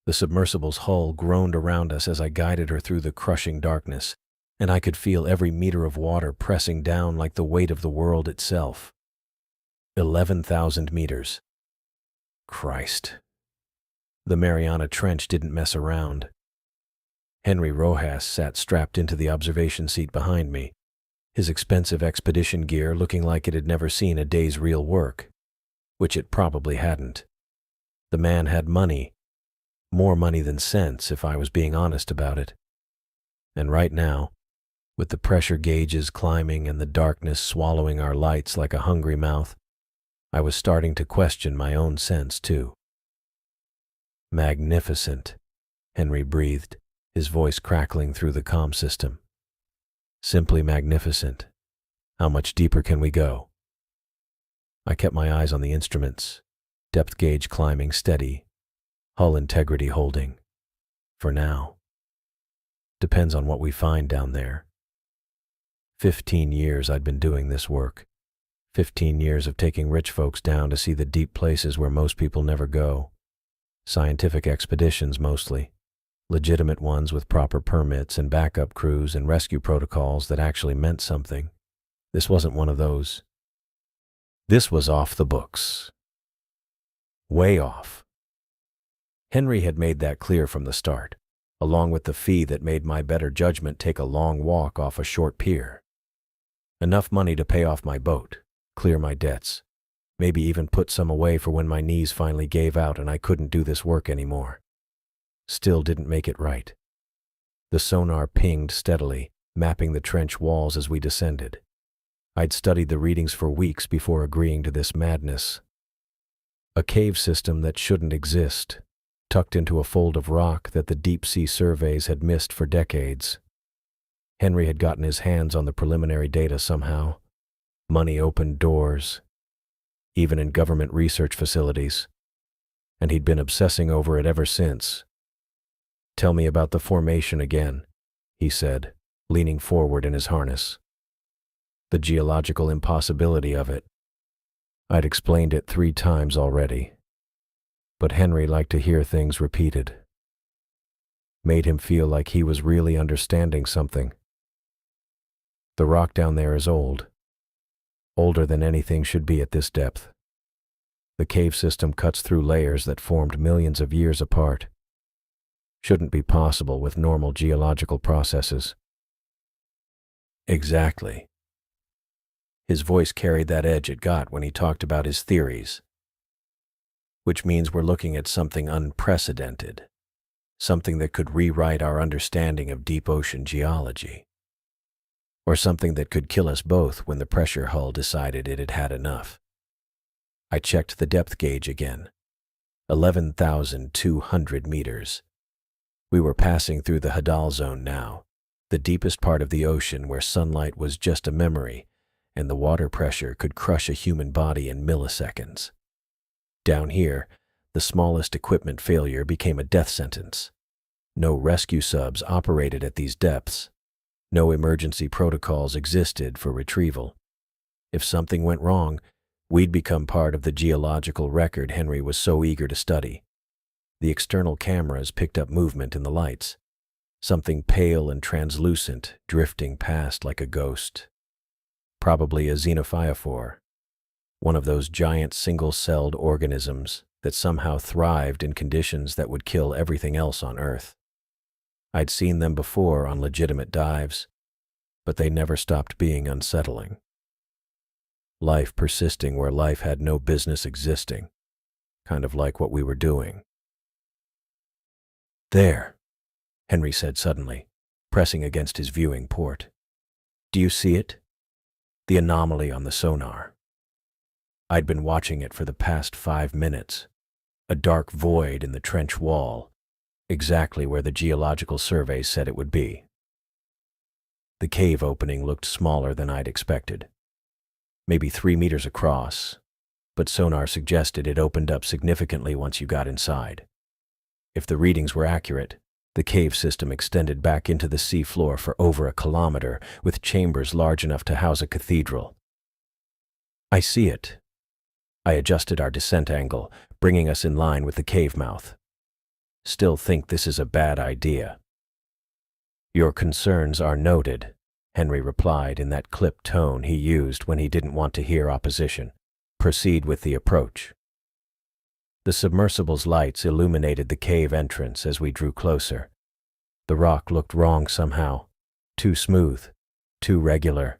The submersible's hull groaned around us as I guided her through the crushing darkness, and I could feel every meter of water pressing down like the weight of the world itself. 11,000 meters. Christ. The Mariana Trench didn't mess around. Henry Rojas sat strapped into the observation seat behind me, his expensive expedition gear looking like it had never seen a day's real work, which it probably hadn't. The man had money, more money than sense if I was being honest about it. And right now, with the pressure gauges climbing and the darkness swallowing our lights like a hungry mouth, I was starting to question my own sense too. Magnificent, Henry breathed, his voice crackling through the comm system. Simply magnificent. How much deeper can we go? I kept my eyes on the instruments, depth gauge climbing steady, hull integrity holding. For now. Depends on what we find down there. 15 years I'd been doing this work. 15 years of taking rich folks down to see the deep places where most people never go. Scientific expeditions mostly. Legitimate ones with proper permits and backup crews and rescue protocols that actually meant something. This wasn't one of those. This was off the books. Way off. Henry had made that clear from the start, along with the fee that made my better judgment take a long walk off a short pier. Enough money to pay off my boat, clear my debts, maybe even put some away for when my knees finally gave out and I couldn't do this work anymore. Still didn't make it right. The sonar pinged steadily, mapping the trench walls as we descended. I'd studied the readings for weeks before agreeing to this madness. A cave system that shouldn't exist, tucked into a fold of rock that the deep-sea surveys had missed for decades. Henry had gotten his hands on the preliminary data somehow. Money opened doors, even in government research facilities, and he'd been obsessing over it ever since. "Tell me about the formation again," he said, leaning forward in his harness. The geological impossibility of it. I'd explained it 3 times already. But Henry liked to hear things repeated. Made him feel like he was really understanding something. The rock down there is old. Older than anything should be at this depth. The cave system cuts through layers that formed millions of years apart. Shouldn't be possible with normal geological processes. Exactly. His voice carried that edge it got when he talked about his theories. Which means we're looking at something unprecedented. Something that could rewrite our understanding of deep ocean geology. Or something that could kill us both when the pressure hull decided it had had enough. I checked the depth gauge again. 11,200 meters. We were passing through the Hadal Zone now, the deepest part of the ocean where sunlight was just a memory, and the water pressure could crush a human body in milliseconds. Down here, the smallest equipment failure became a death sentence. No rescue subs operated at these depths. No emergency protocols existed for retrieval. If something went wrong, we'd become part of the geological record Henry was so eager to study. The external cameras picked up movement in the lights, something pale and translucent drifting past like a ghost. Probably a xenophyophore, one of those giant single-celled organisms that somehow thrived in conditions that would kill everything else on Earth. I'd seen them before on legitimate dives, but they never stopped being unsettling. Life persisting where life had no business existing, kind of like what we were doing. "There," Henry said suddenly, pressing against his viewing port. "Do you see it? The anomaly on the sonar." I'd been watching it for the past 5 minutes. A dark void in the trench wall, exactly where the geological survey said it would be. The cave opening looked smaller than I'd expected. Maybe 3 meters across, but sonar suggested it opened up significantly once you got inside. If the readings were accurate, the cave system extended back into the sea floor for over a kilometer, with chambers large enough to house a cathedral. "I see it." I adjusted our descent angle, bringing us in line with the cave mouth. still think this is a bad idea." "Your concerns are noted," Henry replied in that clipped tone he used when he didn't want to hear opposition. "Proceed with the approach." The submersible's lights illuminated the cave entrance as we drew closer. The rock looked wrong somehow. Too smooth, too regular.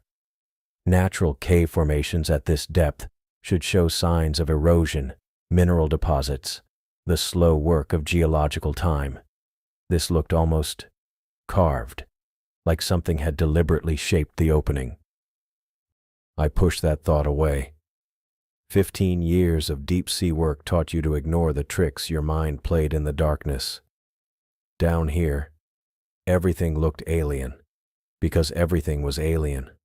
Natural cave formations at this depth should show signs of erosion, mineral deposits, the slow work of geological time. This looked almost carved, like something had deliberately shaped the opening. I pushed that thought away. 15 years of deep-sea work taught you to ignore the tricks your mind played in the darkness. Down here, everything looked alien, because everything was alien.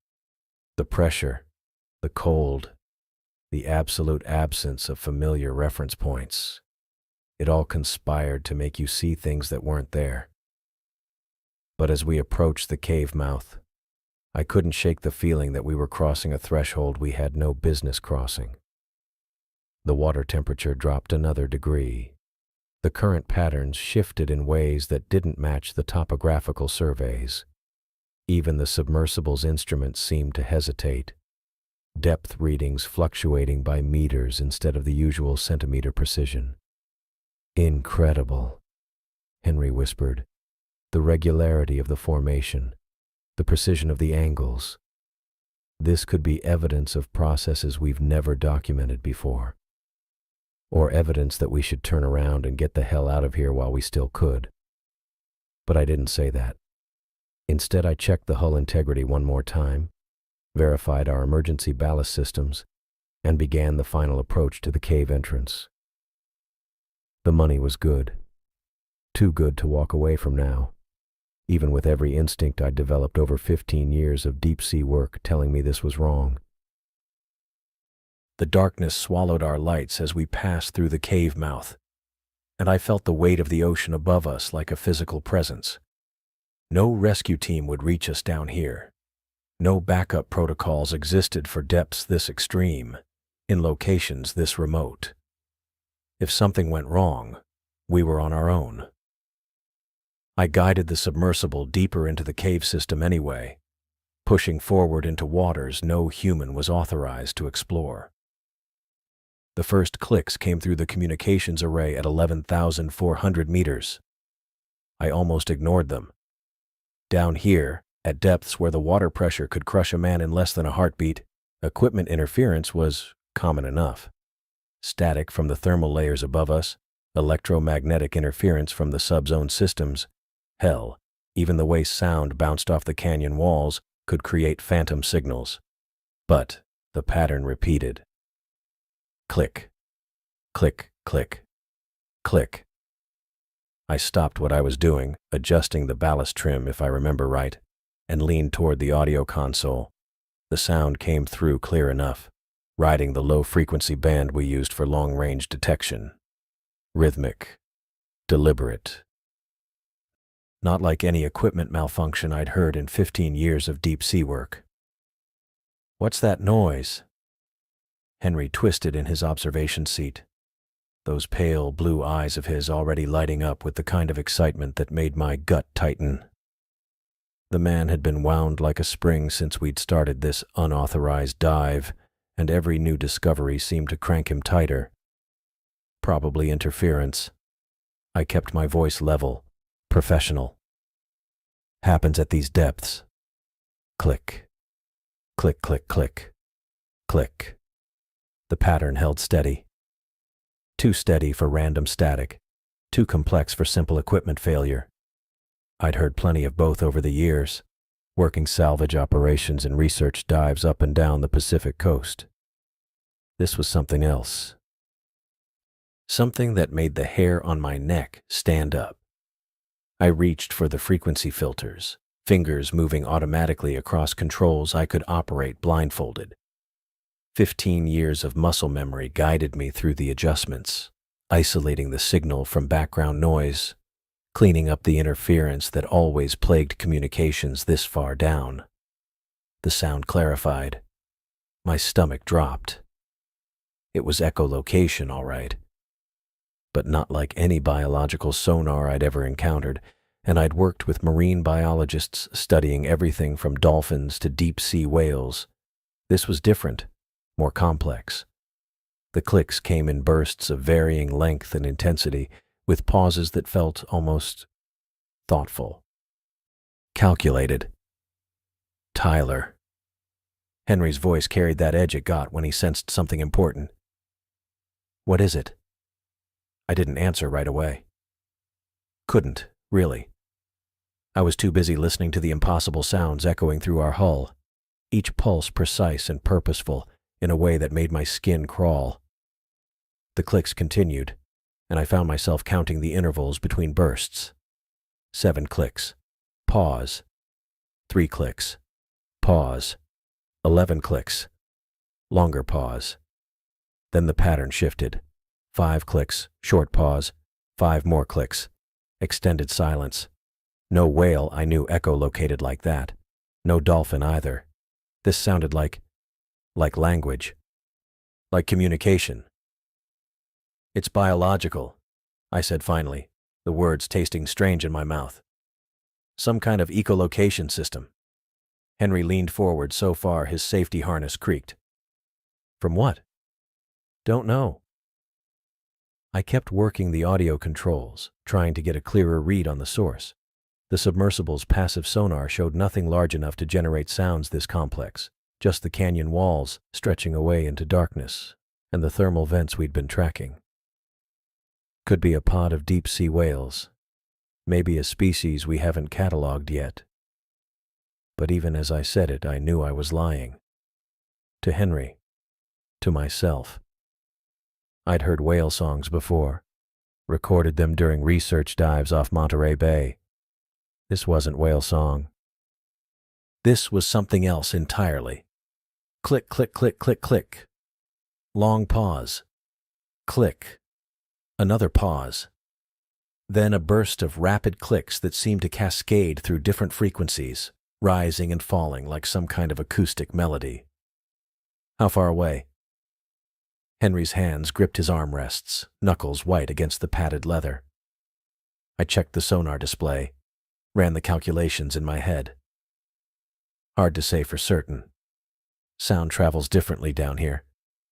The pressure, the cold, the absolute absence of familiar reference points. It all conspired to make you see things that weren't there. But as we approached the cave mouth, I couldn't shake the feeling that we were crossing a threshold we had no business crossing. The water temperature dropped another degree. The current patterns shifted in ways that didn't match the topographical surveys. Even the submersible's instruments seemed to hesitate, depth readings fluctuating by meters instead of the usual centimeter precision. "Incredible," Henry whispered. "The regularity of the formation, the precision of the angles. This could be evidence of processes we've never documented before. Or evidence that we should turn around and get the hell out of here while we still could." But I didn't say that. Instead, I checked the hull integrity one more time, verified our emergency ballast systems, and began the final approach to the cave entrance. The money was good. Too good to walk away from now, even with every instinct I'd developed over 15 years of deep-sea work telling me this was wrong. The darkness swallowed our lights as we passed through the cave mouth, and I felt the weight of the ocean above us like a physical presence. No rescue team would reach us down here. No backup protocols existed for depths this extreme, in locations this remote. If something went wrong, we were on our own. I guided the submersible deeper into the cave system anyway, pushing forward into waters no human was authorized to explore. The first clicks came through the communications array at 11,400 meters. I almost ignored them. Down here, at depths where the water pressure could crush a man in less than a heartbeat, equipment interference was common enough. Static from the thermal layers above us, electromagnetic interference from the subzone systems, hell, even the way sound bounced off the canyon walls could create phantom signals. But the pattern repeated. Click, click, click, click. I stopped what I was doing, adjusting the ballast trim if I remember right, and leaned toward the audio console. The sound came through clear enough, riding the low-frequency band we used for long-range detection. Rhythmic, deliberate. Not like any equipment malfunction I'd heard in 15 years of deep-sea work. "What's that noise?" Henry twisted in his observation seat, those pale blue eyes of his already lighting up with the kind of excitement that made my gut tighten. The man had been wound like a spring since we'd started this unauthorized dive, and every new discovery seemed to crank him tighter. Probably interference. I kept my voice level, professional. "Happens at these depths." Click. Click, click, click. Click. The pattern held steady. Too steady for random static, too complex for simple equipment failure. I'd heard plenty of both over the years, working salvage operations and research dives up and down the Pacific coast. This was something else. Something that made the hair on my neck stand up. I reached for the frequency filters, fingers moving automatically across controls I could operate blindfolded. 15 years of muscle memory guided me through the adjustments, isolating the signal from background noise, cleaning up the interference that always plagued communications this far down. The sound clarified. My stomach dropped. It was echolocation, all right. but not like any biological sonar I'd ever encountered, and I'd worked with marine biologists studying everything from dolphins to deep-sea whales. This was different, more complex. The clicks came in bursts of varying length and intensity, with pauses that felt almost thoughtful. Calculated. Tyler. Henry's voice carried that edge it got when he sensed something important. What is it? I didn't answer right away. Couldn't, really. I was too busy listening to the impossible sounds echoing through our hull, each pulse precise and purposeful in a way that made my skin crawl. The clicks continued, and I found myself counting the intervals between bursts. 7 clicks. Pause. 3 clicks. Pause. 11 clicks. Longer pause. Then the pattern shifted. 5 clicks, short pause, 5 more clicks. Extended silence. No whale I knew echolocated like that. No dolphin either. This sounded like language. Like communication. It's biological, I said finally, the words tasting strange in my mouth. Some kind of echolocation system. Henry leaned forward so far his safety harness creaked. From what? Don't know. I kept working the audio controls, trying to get a clearer read on the source. The submersible's passive sonar showed nothing large enough to generate sounds this complex, just the canyon walls stretching away into darkness, and the thermal vents we'd been tracking. Could be a pod of deep-sea whales, maybe a species we haven't cataloged yet. But even as I said it, I knew I was lying. To Henry. To myself. I'd heard whale songs before, recorded them during research dives off Monterey Bay. This wasn't whale song. This was something else entirely. Click, click, click, click, click. Long pause. Click. Another pause. Then a burst of rapid clicks that seemed to cascade through different frequencies, rising and falling like some kind of acoustic melody. How far away? Henry's hands gripped his armrests, knuckles white against the padded leather. I checked the sonar display, ran the calculations in my head. Hard to say for certain. Sound travels differently down here,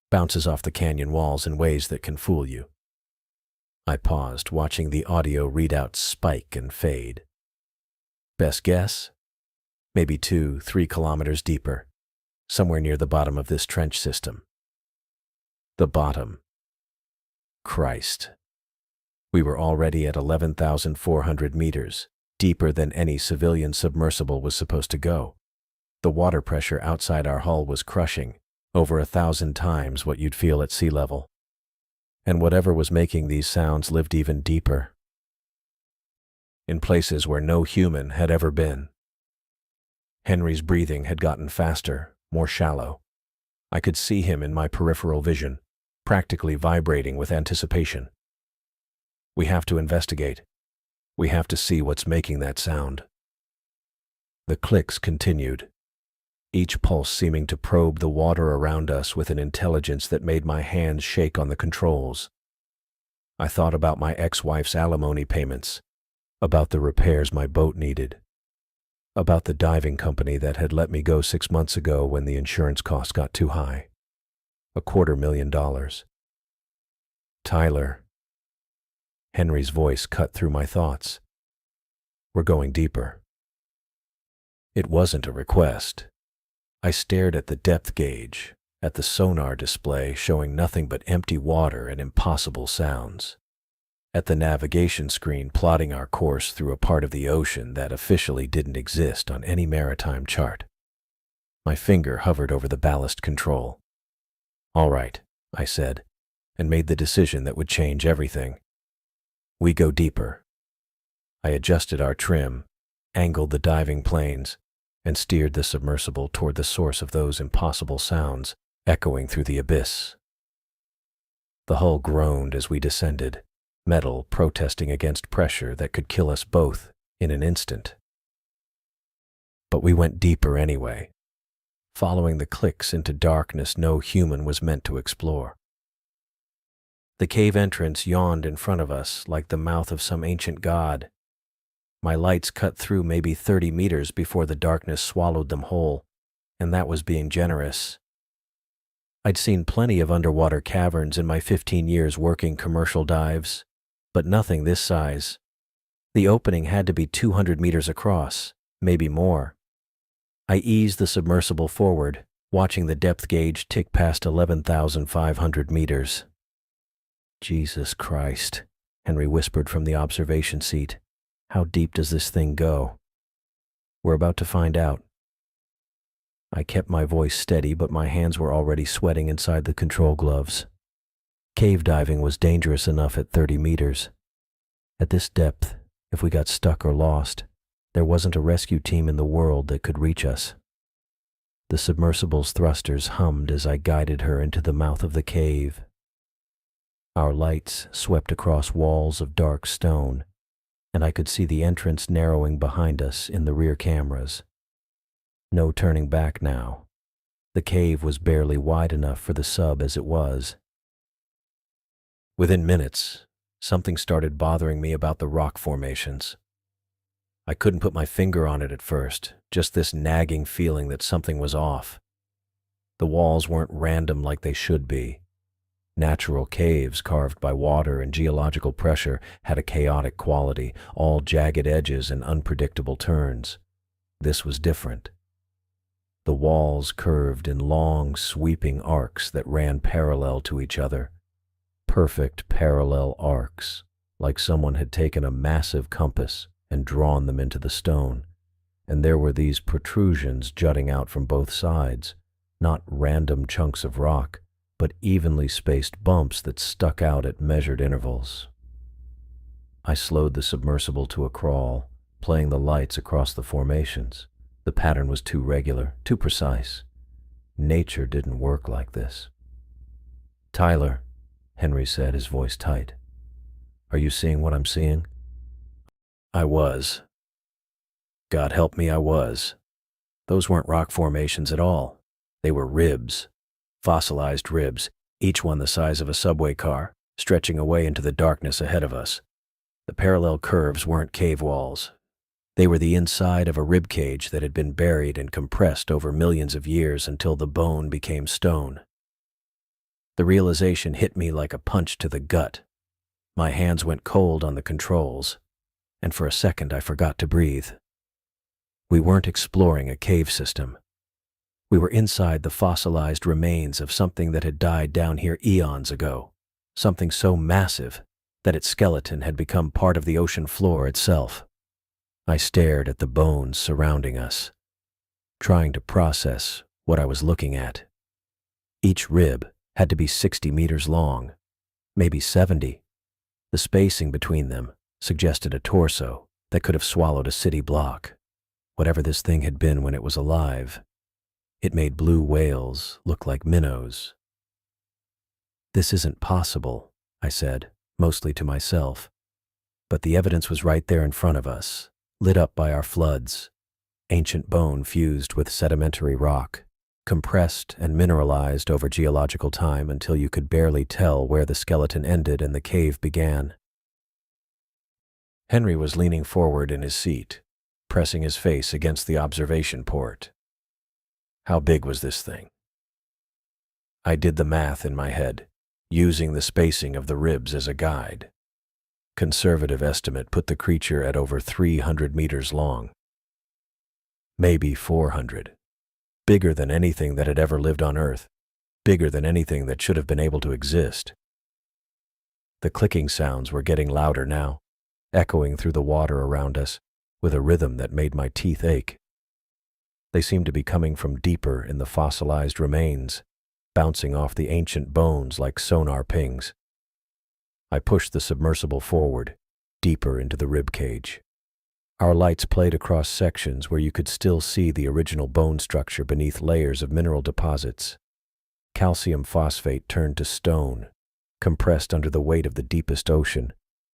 bounces off the canyon walls in ways that can fool you. I paused, watching the audio readouts spike and fade. Best guess? Maybe 2-3 kilometers deeper, somewhere near the bottom of this trench system. The bottom. Christ. We were already at 11,400 meters, deeper than any civilian submersible was supposed to go. The water pressure outside our hull was crushing, over 1,000 times what you'd feel at sea level. And whatever was making these sounds lived even deeper. In places where no human had ever been. Henry's breathing had gotten faster, more shallow. I could see him in my peripheral vision, practically vibrating with anticipation. We have to investigate. We have to see what's making that sound. The clicks continued, each pulse seeming to probe the water around us with an intelligence that made my hands shake on the controls. I thought about my ex-wife's alimony payments, about the repairs my boat needed, about the diving company that had let me go 6 months ago when the insurance costs got too high. $250,000. Tyler. Henry's voice cut through my thoughts. We're going deeper. It wasn't a request. I stared at the depth gauge, at the sonar display showing nothing but empty water and impossible sounds, at the navigation screen plotting our course through a part of the ocean that officially didn't exist on any maritime chart. My finger hovered over the ballast control. All right, I said, and made the decision that would change everything. We go deeper. I adjusted our trim, angled the diving planes, and steered the submersible toward the source of those impossible sounds echoing through the abyss. The hull groaned as we descended, metal protesting against pressure that could kill us both in an instant. But we went deeper anyway, following the clicks into darkness no human was meant to explore. The cave entrance yawned in front of us like the mouth of some ancient god. My lights cut through maybe 30 meters before the darkness swallowed them whole, and that was being generous. I'd seen plenty of underwater caverns in my 15 years working commercial dives, but nothing this size. The opening had to be 200 meters across, maybe more. I eased the submersible forward, watching the depth gauge tick past 11,500 meters. Jesus Christ, Henry whispered from the observation seat. How deep does this thing go? We're about to find out. I kept my voice steady, but my hands were already sweating inside the control gloves. Cave diving was dangerous enough at 30 meters. At this depth, if we got stuck or lost, there wasn't a rescue team in the world that could reach us. The submersible's thrusters hummed as I guided her into the mouth of the cave. Our lights swept across walls of dark stone, and I could see the entrance narrowing behind us in the rear cameras. No turning back now. The cave was barely wide enough for the sub as it was. Within minutes, something started bothering me about the rock formations. I couldn't put my finger on it at first, just this nagging feeling that something was off. The walls weren't random like they should be. Natural caves carved by water and geological pressure had a chaotic quality, all jagged edges and unpredictable turns. This was different. The walls curved in long, sweeping arcs that ran parallel to each other. Perfect parallel arcs, like someone had taken a massive compass and drawn them into the stone, and there were these protrusions jutting out from both sides, not random chunks of rock, but evenly spaced bumps that stuck out at measured intervals. I slowed the submersible to a crawl, playing the lights across the formations. The pattern was too regular, too precise. Nature didn't work like this. "Tyler," Henry said, his voice tight. "Are you seeing what I'm seeing?" I was. God help me, I was. Those weren't rock formations at all. They were ribs. Fossilized ribs, each one the size of a subway car, stretching away into the darkness ahead of us. The parallel curves weren't cave walls. They were the inside of a rib cage that had been buried and compressed over millions of years until the bone became stone. The realization hit me like a punch to the gut. My hands went cold on the controls, and for a second I forgot to breathe. We weren't exploring a cave system. We were inside the fossilized remains of something that had died down here eons ago, something so massive that its skeleton had become part of the ocean floor itself. I stared at the bones surrounding us, trying to process what I was looking at. Each rib had to be 60 meters long, maybe 70. The spacing between them suggested a torso that could have swallowed a city block. Whatever this thing had been when it was alive, it made blue whales look like minnows. "This isn't possible," I said, mostly to myself. But the evidence was right there in front of us, lit up by our floods. Ancient bone fused with sedimentary rock, compressed and mineralized over geological time until you could barely tell where the skeleton ended and the cave began. Henry was leaning forward in his seat, pressing his face against the observation port. How big was this thing? I did the math in my head, using the spacing of the ribs as a guide. Conservative estimate put the creature at over 300 meters long. Maybe 400. Bigger than anything that had ever lived on Earth. Bigger than anything that should have been able to exist. The clicking sounds were getting louder now, echoing through the water around us, with a rhythm that made my teeth ache. They seemed to be coming from deeper in the fossilized remains, bouncing off the ancient bones like sonar pings. I pushed the submersible forward, deeper into the rib cage. Our lights played across sections where you could still see the original bone structure beneath layers of mineral deposits. Calcium phosphate turned to stone, compressed under the weight of the deepest ocean,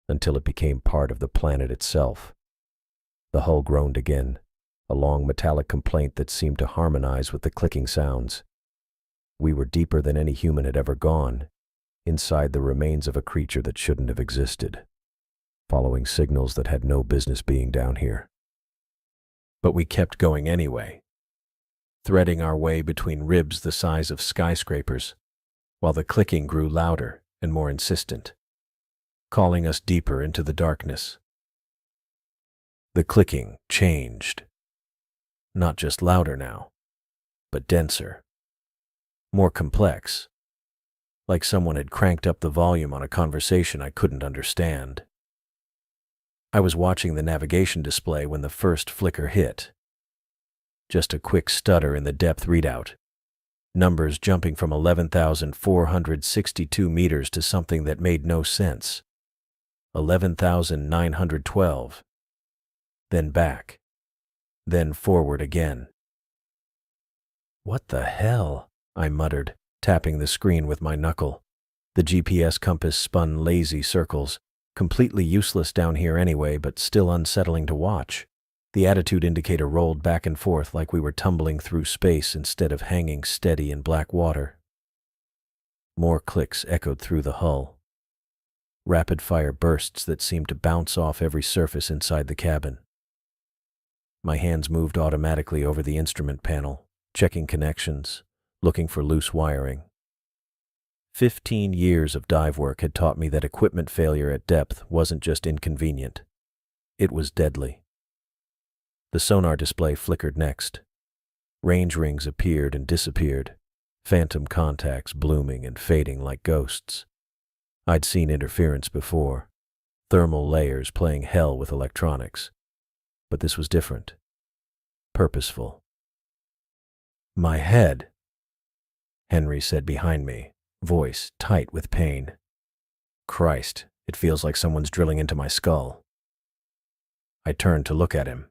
until it became part of the planet itself. The hull groaned again, a long metallic complaint that seemed to harmonize with the clicking sounds. We were deeper than any human had ever gone, inside the remains of a creature that shouldn't have existed, following signals that had no business being down here. But we kept going anyway, threading our way between ribs the size of skyscrapers, while the clicking grew louder and more insistent, calling us deeper into the darkness. The clicking changed. Not just louder now, but denser, more complex, like someone had cranked up the volume on a conversation I couldn't understand. I was watching the navigation display when the first flicker hit. Just a quick stutter in the depth readout, numbers jumping from 11,462 meters to something that made no sense. 11,912. Then back. Then forward again. "What the hell?" I muttered, tapping the screen with my knuckle. The GPS compass spun lazy circles, completely useless down here anyway, but still unsettling to watch. The attitude indicator rolled back and forth like we were tumbling through space instead of hanging steady in black water. More clicks echoed through the hull. Rapid-fire bursts that seemed to bounce off every surface inside the cabin. My hands moved automatically over the instrument panel, checking connections, looking for loose wiring. 15 years of dive work had taught me that equipment failure at depth wasn't just inconvenient. It was deadly. The sonar display flickered next. Range rings appeared and disappeared, phantom contacts blooming and fading like ghosts. I'd seen interference before, thermal layers playing hell with electronics. But this was different. Purposeful. "My head," Henry said behind me, voice tight with pain. "Christ, it feels like someone's drilling into my skull." I turned to look at him.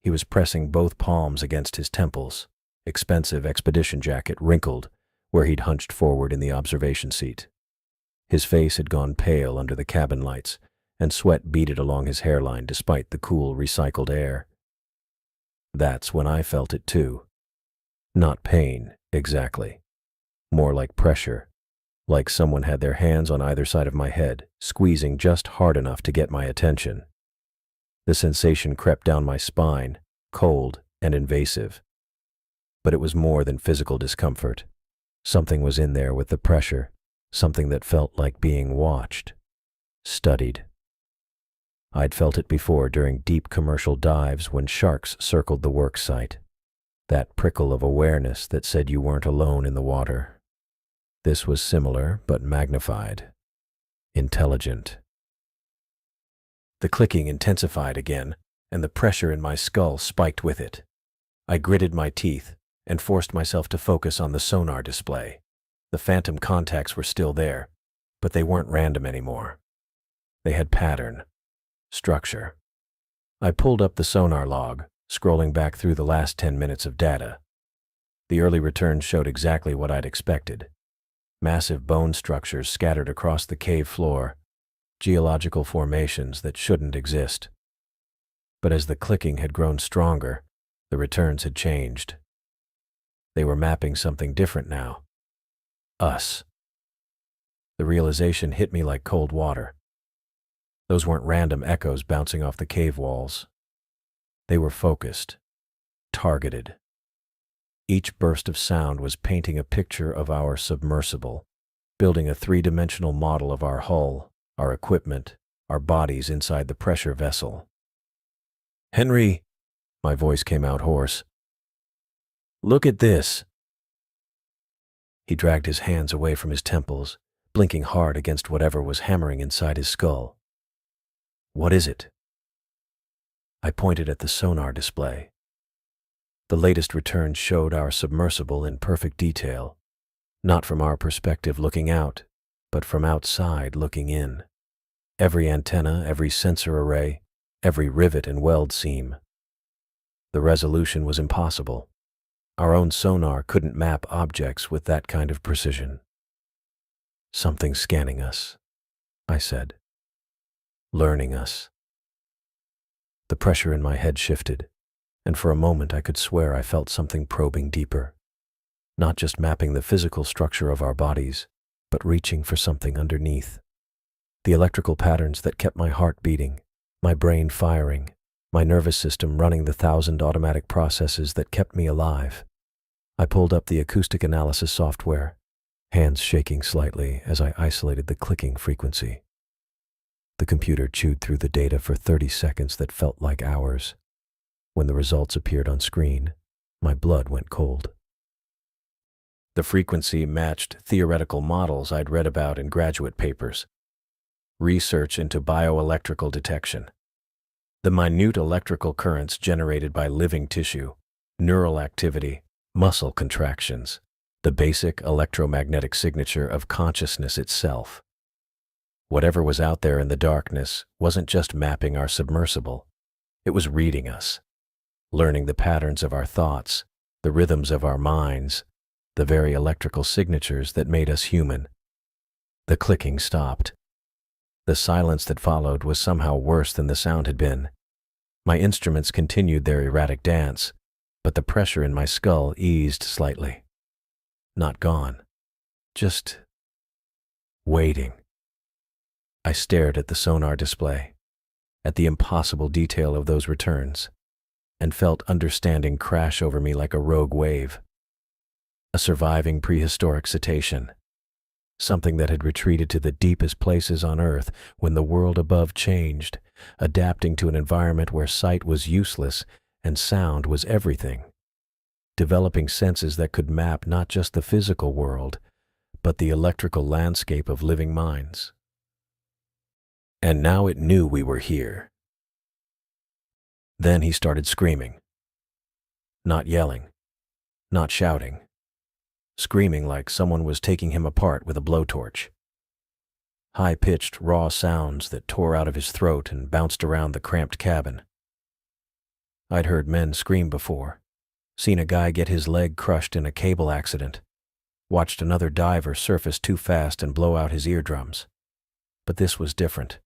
He was pressing both palms against his temples, expensive expedition jacket wrinkled where he'd hunched forward in the observation seat. His face had gone pale under the cabin lights, and sweat beaded along his hairline despite the cool, recycled air. That's when I felt it too. Not pain, exactly. More like pressure, like someone had their hands on either side of my head, squeezing just hard enough to get my attention. The sensation crept down my spine, cold and invasive. But it was more than physical discomfort. Something was in there with the pressure, something that felt like being watched, studied. I'd felt it before during deep commercial dives when sharks circled the work site. That prickle of awareness that said you weren't alone in the water. This was similar, but magnified. Intelligent. The clicking intensified again, and the pressure in my skull spiked with it. I gritted my teeth and forced myself to focus on the sonar display. The phantom contacts were still there, but they weren't random anymore. They had pattern, structure. I pulled up the sonar log, scrolling back through the last 10 minutes of data. The early returns showed exactly what I'd expected. Massive bone structures scattered across the cave floor, geological formations that shouldn't exist. But as the clicking had grown stronger, the returns had changed. They were mapping something different now. Us. The realization hit me like cold water. Those weren't random echoes bouncing off the cave walls. They were focused, targeted. Each burst of sound was painting a picture of our submersible, building a three-dimensional model of our hull, our equipment, our bodies inside the pressure vessel. "Henry," my voice came out hoarse. "Look at this." He dragged his hands away from his temples, blinking hard against whatever was hammering inside his skull. "What is it?" I pointed at the sonar display. The latest returns showed our submersible in perfect detail, not from our perspective looking out, but from outside looking in. Every antenna, every sensor array, every rivet and weld seam. The resolution was impossible. Our own sonar couldn't map objects with that kind of precision. "Something's scanning us," I said. "Learning us." The pressure in my head shifted, and for a moment I could swear I felt something probing deeper. Not just mapping the physical structure of our bodies, but reaching for something underneath. The electrical patterns that kept my heart beating, my brain firing, my nervous system running the 1,000 automatic processes that kept me alive. I pulled up the acoustic analysis software, hands shaking slightly as I isolated the clicking frequency. The computer chewed through the data for 30 seconds that felt like hours. When the results appeared on screen, my blood went cold. The frequency matched theoretical models I'd read about in graduate papers. Research into bioelectrical detection. The minute electrical currents generated by living tissue, neural activity, muscle contractions, the basic electromagnetic signature of consciousness itself. Whatever was out there in the darkness wasn't just mapping our submersible. It was reading us, learning the patterns of our thoughts, the rhythms of our minds, the very electrical signatures that made us human. The clicking stopped. The silence that followed was somehow worse than the sound had been. My instruments continued their erratic dance, but the pressure in my skull eased slightly. Not gone. Just waiting. I stared at the sonar display, at the impossible detail of those returns, and felt understanding crash over me like a rogue wave. A surviving prehistoric cetacean, something that had retreated to the deepest places on Earth when the world above changed, adapting to an environment where sight was useless and sound was everything, developing senses that could map not just the physical world, but the electrical landscape of living minds. And now it knew we were here. Then he started screaming. Not yelling, not shouting. Screaming like someone was taking him apart with a blowtorch. High-pitched, raw sounds that tore out of his throat and bounced around the cramped cabin. I'd heard men scream before, seen a guy get his leg crushed in a cable accident, watched another diver surface too fast and blow out his eardrums. But this was different.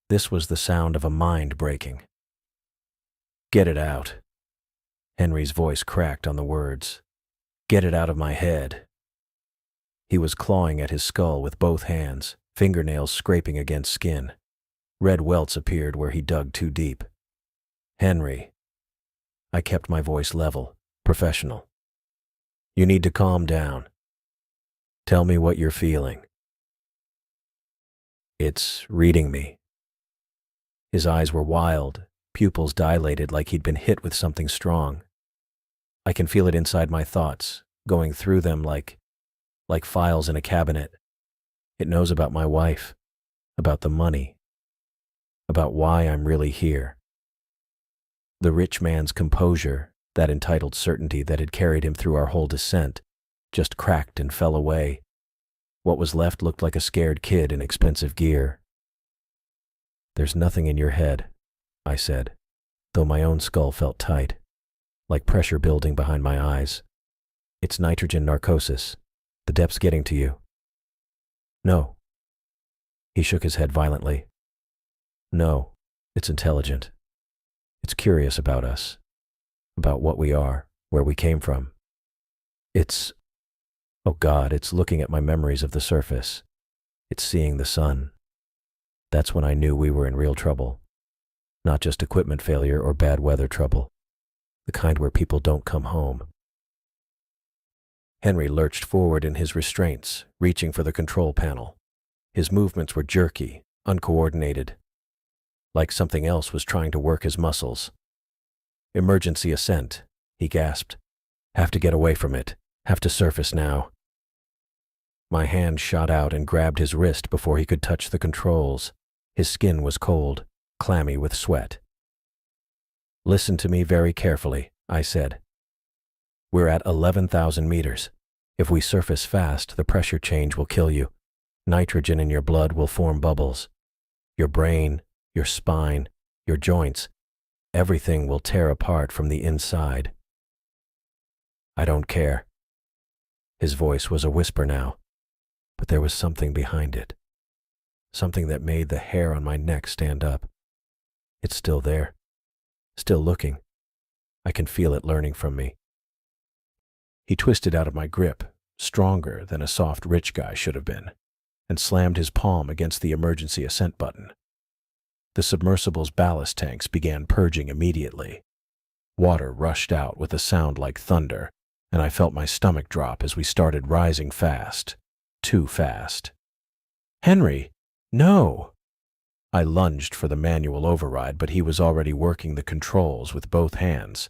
This was the sound of a mind breaking. Get it out. Henry's voice cracked on the words. Get it out of my head. He was clawing at his skull with both hands, fingernails scraping against skin. Red welts appeared where he dug too deep. Henry. I kept my voice level, professional. You need to calm down. Tell me what you're feeling. It's reading me. His eyes were wild, pupils dilated like he'd been hit with something strong. I can feel it inside my thoughts, going through them like files in a cabinet. It knows about my wife, about the money, about why I'm really here. The rich man's composure, that entitled certainty that had carried him through our whole descent, just cracked and fell away. What was left looked like a scared kid in expensive gear. There's nothing in your head, I said, though my own skull felt tight, like pressure building behind my eyes. It's nitrogen narcosis. The depth's getting to you. No. He shook his head violently. No, it's intelligent. It's curious about us, about what we are, where we came from. Oh God, it's looking at my memories of the surface. It's seeing the sun. That's when I knew we were in real trouble. Not just equipment failure or bad weather trouble. The kind where people don't come home. Henry lurched forward in his restraints, reaching for the control panel. His movements were jerky, uncoordinated, like something else was trying to work his muscles. Emergency ascent, he gasped. Have to get away from it. Have to surface now. My hand shot out and grabbed his wrist before he could touch the controls. His skin was cold, clammy with sweat. Listen to me very carefully, I said. We're at 11,000 meters. If we surface fast, the pressure change will kill you. Nitrogen in your blood will form bubbles. Your brain, your spine, your joints, everything will tear apart from the inside. I don't care. His voice was a whisper now, but there was something behind it. Something that made the hair on my neck stand up. It's still there, still looking. I can feel it learning from me. He twisted out of my grip, stronger than a soft rich guy should have been, and slammed his palm against the emergency ascent button. The submersible's ballast tanks began purging immediately. Water rushed out with a sound like thunder, and I felt my stomach drop as we started rising fast. Too fast. "Henry, no!" I lunged for the manual override, but he was already working the controls with both hands,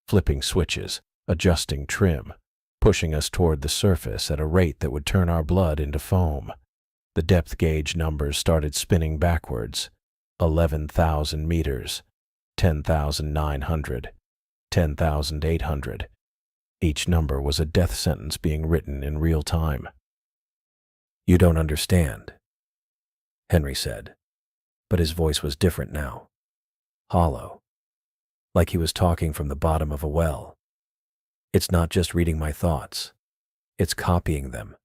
flipping switches, adjusting trim, pushing us toward the surface at a rate that would turn our blood into foam. The depth gauge numbers started spinning backwards. 11,000 meters, 10,900, 10,800. Each number was a death sentence being written in real time. "You don't understand," Henry said, but his voice was different now. Hollow, like he was talking from the bottom of a well. "It's not just reading my thoughts. It's copying them,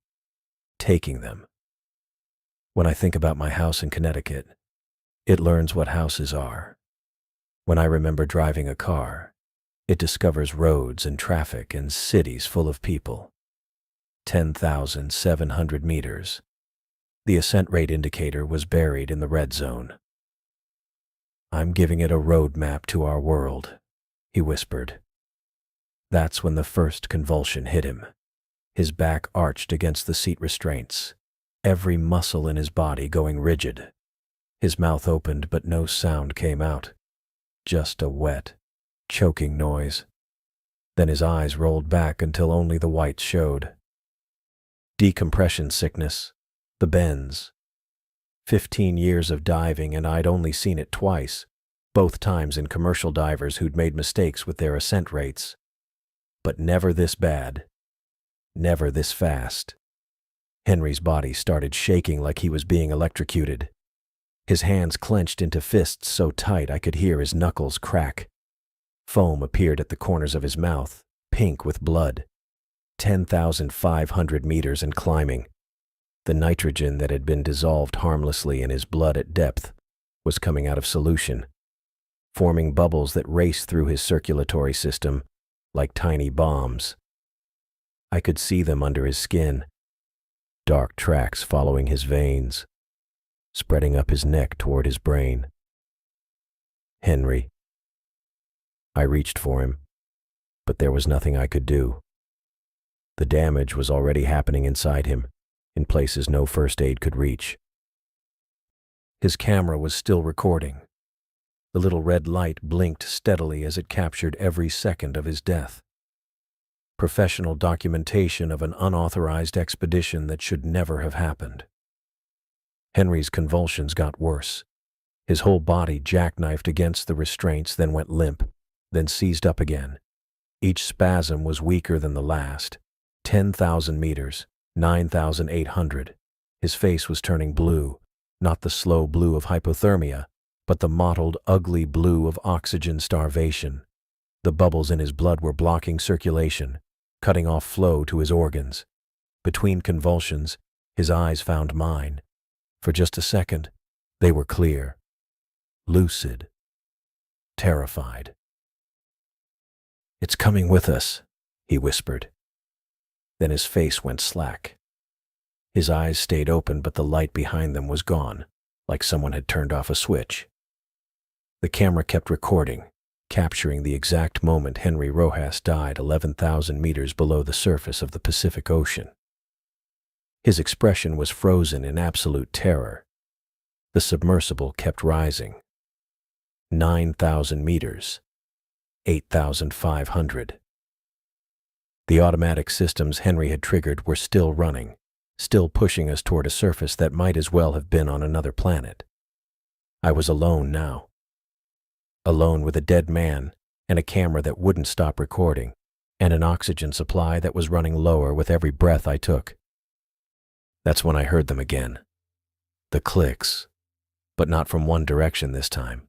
taking them. When I think about my house in Connecticut, it learns what houses are. When I remember driving a car, it discovers roads and traffic and cities full of people. 10,700 meters. The ascent rate indicator was buried in the red zone. "I'm giving it a road map to our world," he whispered. That's when the first convulsion hit him. His back arched against the seat restraints, every muscle in his body going rigid. His mouth opened, but no sound came out. Just a wet, choking noise. Then his eyes rolled back until only the whites showed. Decompression sickness, the bends. 15 years of diving, and I'd only seen it twice, both times in commercial divers who'd made mistakes with their ascent rates. But never this bad. Never this fast. Henry's body started shaking like he was being electrocuted. His hands clenched into fists so tight I could hear his knuckles crack. Foam appeared at the corners of his mouth, pink with blood. 10,500 meters and climbing. The nitrogen that had been dissolved harmlessly in his blood at depth was coming out of solution, forming bubbles that raced through his circulatory system like tiny bombs. I could see them under his skin, dark tracks following his veins, spreading up his neck toward his brain. "Henry." I reached for him, but there was nothing I could do. The damage was already happening inside him, in places no first aid could reach. His camera was still recording. The little red light blinked steadily as it captured every second of his death. Professional documentation of an unauthorized expedition that should never have happened. Henry's convulsions got worse. His whole body jackknifed against the restraints, then went limp, then seized up again. Each spasm was weaker than the last. 10,000 meters, 9,800. His face was turning blue, not the slow blue of hypothermia, but the mottled, ugly blue of oxygen starvation. The bubbles in his blood were blocking circulation, cutting off flow to his organs. Between convulsions, his eyes found mine. For just a second, they were clear, lucid, terrified. "It's coming with us," he whispered. Then his face went slack. His eyes stayed open, but the light behind them was gone, like someone had turned off a switch. The camera kept recording, capturing the exact moment Henry Rojas died 11,000 meters below the surface of the Pacific Ocean. His expression was frozen in absolute terror. The submersible kept rising. 9,000 meters, 8,500. The automatic systems Henry had triggered were still running, still pushing us toward a surface that might as well have been on another planet. I was alone now. Alone with a dead man and a camera that wouldn't stop recording, and an oxygen supply that was running lower with every breath I took. That's when I heard them again. The clicks, but not from one direction this time.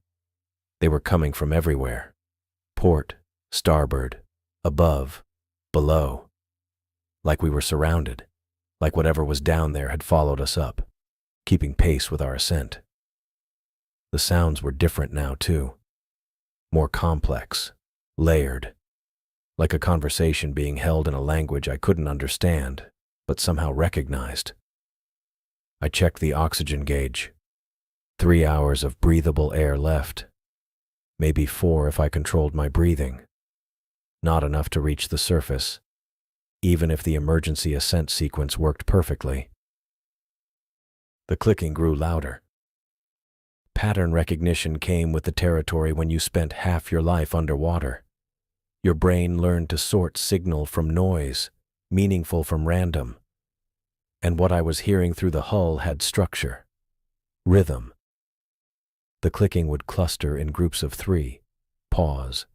They were coming from everywhere. Port, starboard, above, below. Like we were surrounded, like whatever was down there had followed us up, keeping pace with our ascent. The sounds were different now, too. More complex, layered, like a conversation being held in a language I couldn't understand, but somehow recognized. I checked the oxygen gauge. 3 hours of breathable air left. Maybe 4 if I controlled my breathing. Not enough to reach the surface, even if the emergency ascent sequence worked perfectly. The clicking grew louder. Pattern recognition came with the territory when you spent half your life underwater. Your brain learned to sort signal from noise, meaningful from random. And what I was hearing through the hull had structure, rhythm. The clicking would cluster in groups of 3, pause,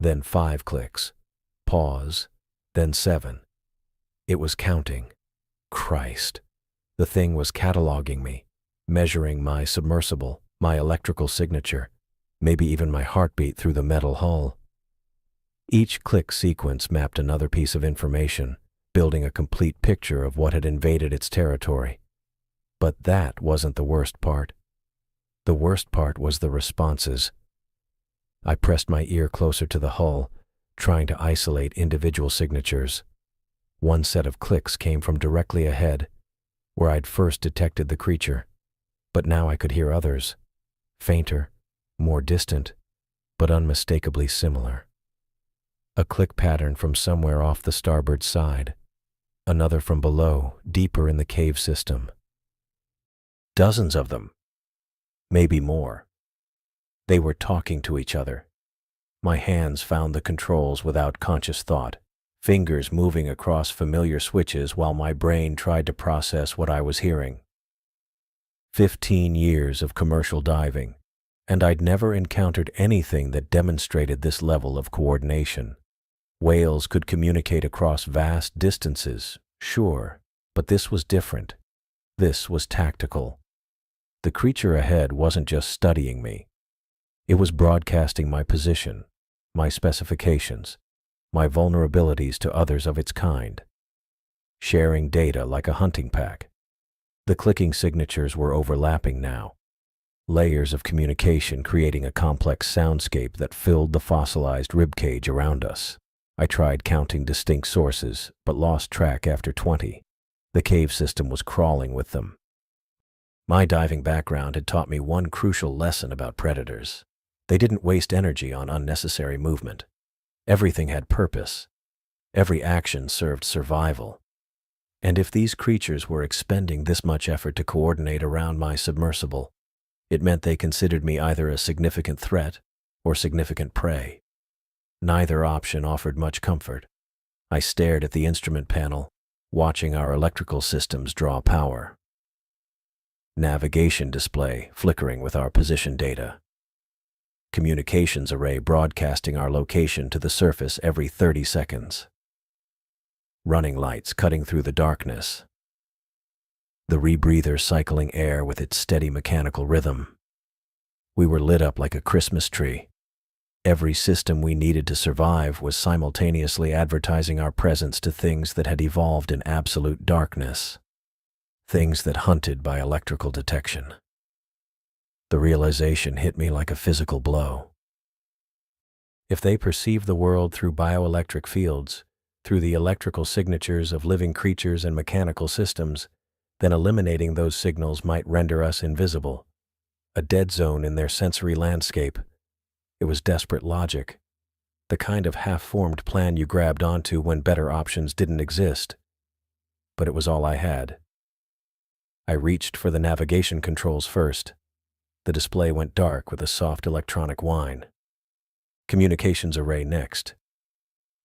then 5 clicks, pause, then 7. It was counting. Christ. The thing was cataloging me, measuring my submersible, my electrical signature, maybe even my heartbeat through the metal hull. Each click sequence mapped another piece of information, building a complete picture of what had invaded its territory. But that wasn't the worst part. The worst part was the responses. I pressed my ear closer to the hull, trying to isolate individual signatures. One set of clicks came from directly ahead, where I'd first detected the creature, but now I could hear others, fainter, more distant, but unmistakably similar. A click pattern from somewhere off the starboard side, another from below, deeper in the cave system. Dozens of them, maybe more. They were talking to each other. My hands found the controls without conscious thought, fingers moving across familiar switches while my brain tried to process what I was hearing. 15 years of commercial diving, and I'd never encountered anything that demonstrated this level of coordination. Whales could communicate across vast distances, sure, but this was different. This was tactical. The creature ahead wasn't just studying me. It was broadcasting my position, my specifications, my vulnerabilities to others of its kind. Sharing data like a hunting pack. The clicking signatures were overlapping now. Layers of communication creating a complex soundscape that filled the fossilized ribcage around us. I tried counting distinct sources, but lost track after 20. The cave system was crawling with them. My diving background had taught me one crucial lesson about predators. They didn't waste energy on unnecessary movement. Everything had purpose. Every action served survival. And if these creatures were expending this much effort to coordinate around my submersible, it meant they considered me either a significant threat or significant prey. Neither option offered much comfort. I stared at the instrument panel, watching our electrical systems draw power. Navigation display flickering with our position data. Communications array broadcasting our location to the surface every 30 seconds. Running lights cutting through the darkness. The rebreather cycling air with its steady mechanical rhythm. We were lit up like a Christmas tree. Every system we needed to survive was simultaneously advertising our presence to things that had evolved in absolute darkness. Things that hunted by electrical detection. The realization hit me like a physical blow. If they perceive the world through bioelectric fields, through the electrical signatures of living creatures and mechanical systems, then eliminating those signals might render us invisible, a dead zone in their sensory landscape. It was desperate logic, the kind of half-formed plan you grabbed onto when better options didn't exist. But it was all I had. I reached for the navigation controls first. The display went dark with a soft electronic whine. Communications array next,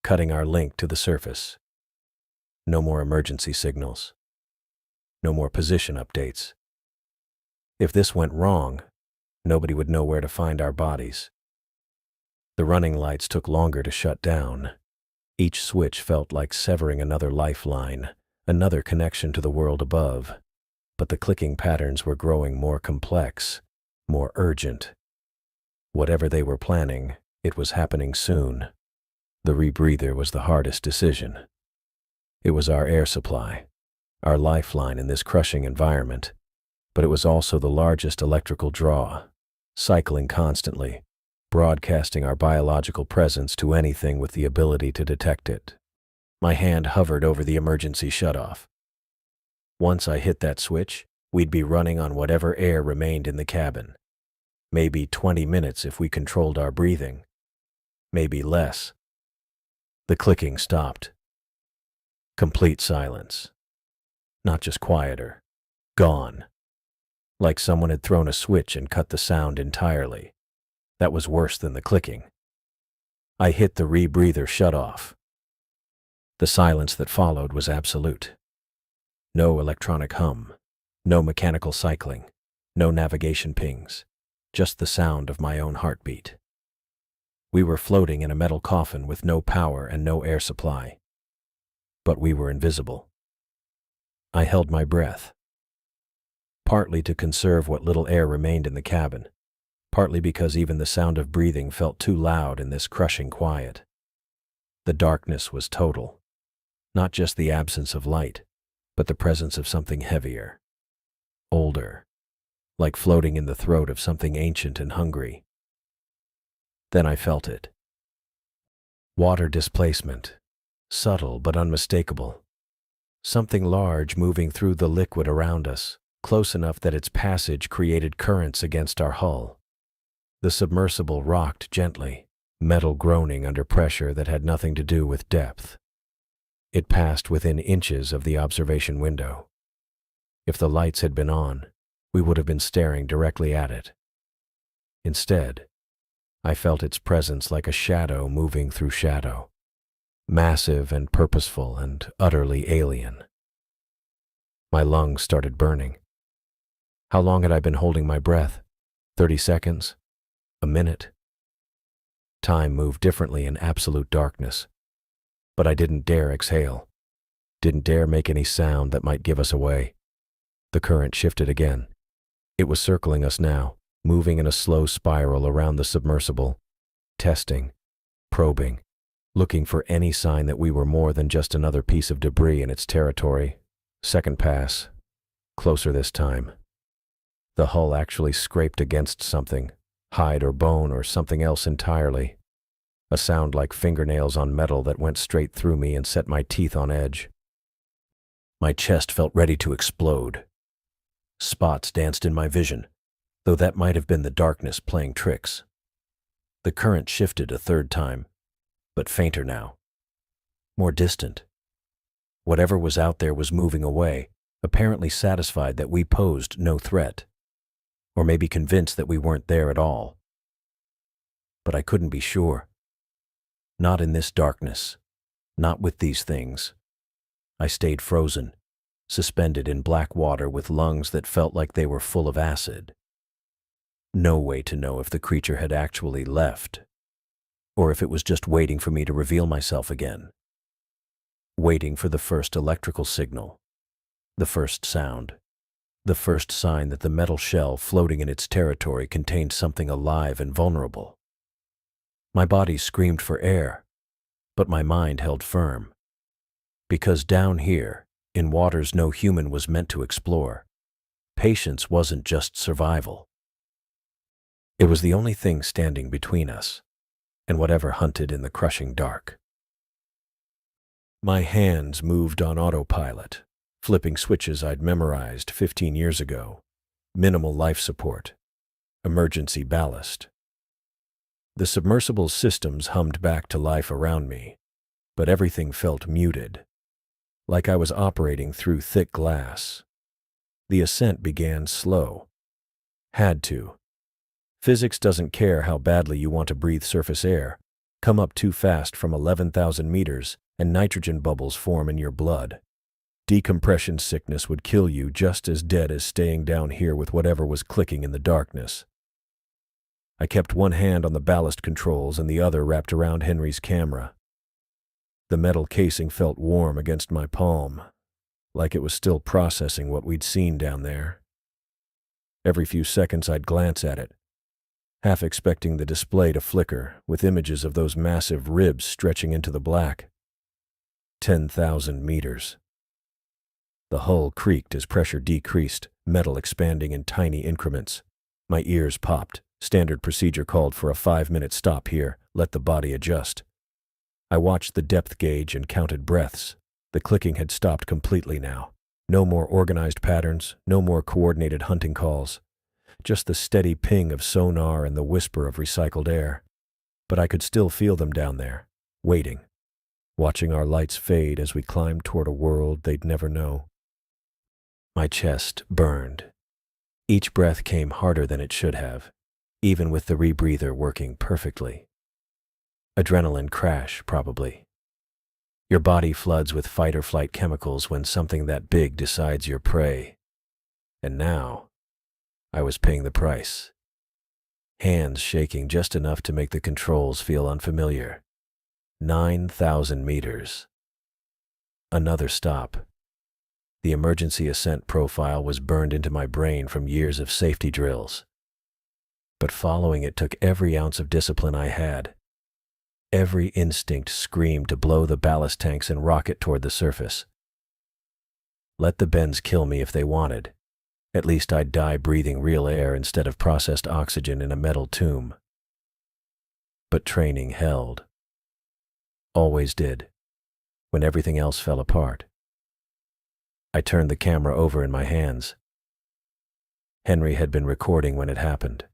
cutting our link to the surface. No more emergency signals. No more position updates. If this went wrong, nobody would know where to find our bodies. The running lights took longer to shut down. Each switch felt like severing another lifeline, another connection to the world above. But the clicking patterns were growing more complex, more urgent. Whatever they were planning, it was happening soon. The rebreather was the hardest decision. It was our air supply, our lifeline in this crushing environment, but it was also the largest electrical draw, cycling constantly, broadcasting our biological presence to anything with the ability to detect it. My hand hovered over the emergency shutoff. Once I hit that switch, we'd be running on whatever air remained in the cabin. Maybe 20 minutes if we controlled our breathing. Maybe less. The clicking stopped. Complete silence. Not just quieter. Gone. Like someone had thrown a switch and cut the sound entirely. That was worse than the clicking. I hit the rebreather shut-off. The silence that followed was absolute. No electronic hum, no mechanical cycling, no navigation pings, just the sound of my own heartbeat. We were floating in a metal coffin with no power and no air supply. But we were invisible. I held my breath. Partly to conserve what little air remained in the cabin, partly because even the sound of breathing felt too loud in this crushing quiet. The darkness was total. Not just the absence of light, but the presence of something heavier, older, like floating in the throat of something ancient and hungry. Then I felt it. Water displacement, subtle but unmistakable. Something large moving through the liquid around us, close enough that its passage created currents against our hull. The submersible rocked gently, metal groaning under pressure that had nothing to do with depth. It passed within inches of the observation window. If the lights had been on, we would have been staring directly at it. Instead, I felt its presence like a shadow moving through shadow, massive and purposeful and utterly alien. My lungs started burning. How long had I been holding my breath? 30 seconds? A minute? Time moved differently in absolute darkness. But I didn't dare exhale, didn't dare make any sound that might give us away. The current shifted again. It was circling us now, moving in a slow spiral around the submersible, testing, probing, looking for any sign that we were more than just another piece of debris in its territory. Second pass, closer this time. The hull actually scraped against something, hide or bone or something else entirely. A sound like fingernails on metal that went straight through me and set my teeth on edge. My chest felt ready to explode. Spots danced in my vision, though that might have been the darkness playing tricks. The current shifted a third time, but fainter now. More distant. Whatever was out there was moving away, apparently satisfied that we posed no threat. Or maybe convinced that we weren't there at all. But I couldn't be sure. Not in this darkness. Not with these things. I stayed frozen, suspended in black water with lungs that felt like they were full of acid. No way to know if the creature had actually left, or if it was just waiting for me to reveal myself again. Waiting for the first electrical signal, the first sound, the first sign that the metal shell floating in its territory contained something alive and vulnerable. My body screamed for air, but my mind held firm. Because down here, in waters no human was meant to explore, patience wasn't just survival. It was the only thing standing between us and whatever hunted in the crushing dark. My hands moved on autopilot, flipping switches I'd memorized 15 years ago. Minimal life support, emergency ballast. The submersible's systems hummed back to life around me, but everything felt muted, like I was operating through thick glass. The ascent began slow. Had to. Physics doesn't care how badly you want to breathe surface air. Come up too fast from 11,000 meters, and nitrogen bubbles form in your blood. Decompression sickness would kill you just as dead as staying down here with whatever was clicking in the darkness. I kept one hand on the ballast controls and the other wrapped around Henry's camera. The metal casing felt warm against my palm, like it was still processing what we'd seen down there. Every few seconds I'd glance at it, half expecting the display to flicker with images of those massive ribs stretching into the black. 10,000 meters. The hull creaked as pressure decreased, metal expanding in tiny increments. My ears popped. Standard procedure called for a 5-minute stop here, let the body adjust. I watched the depth gauge and counted breaths. The clicking had stopped completely now. No more organized patterns, no more coordinated hunting calls. Just the steady ping of sonar and the whisper of recycled air. But I could still feel them down there, waiting, watching our lights fade as we climbed toward a world they'd never know. My chest burned. Each breath came harder than it should have, even with the rebreather working perfectly. Adrenaline crash, probably. Your body floods with fight-or-flight chemicals when something that big decides your prey. And now, I was paying the price. Hands shaking just enough to make the controls feel unfamiliar. 9,000 meters. Another stop. The emergency ascent profile was burned into my brain from years of safety drills. But following it took every ounce of discipline I had. Every instinct screamed to blow the ballast tanks and rocket toward the surface. Let the bends kill me if they wanted. At least I'd die breathing real air instead of processed oxygen in a metal tomb. But training held. Always did, when everything else fell apart. I turned the camera over in my hands. Henry had been recording when it happened.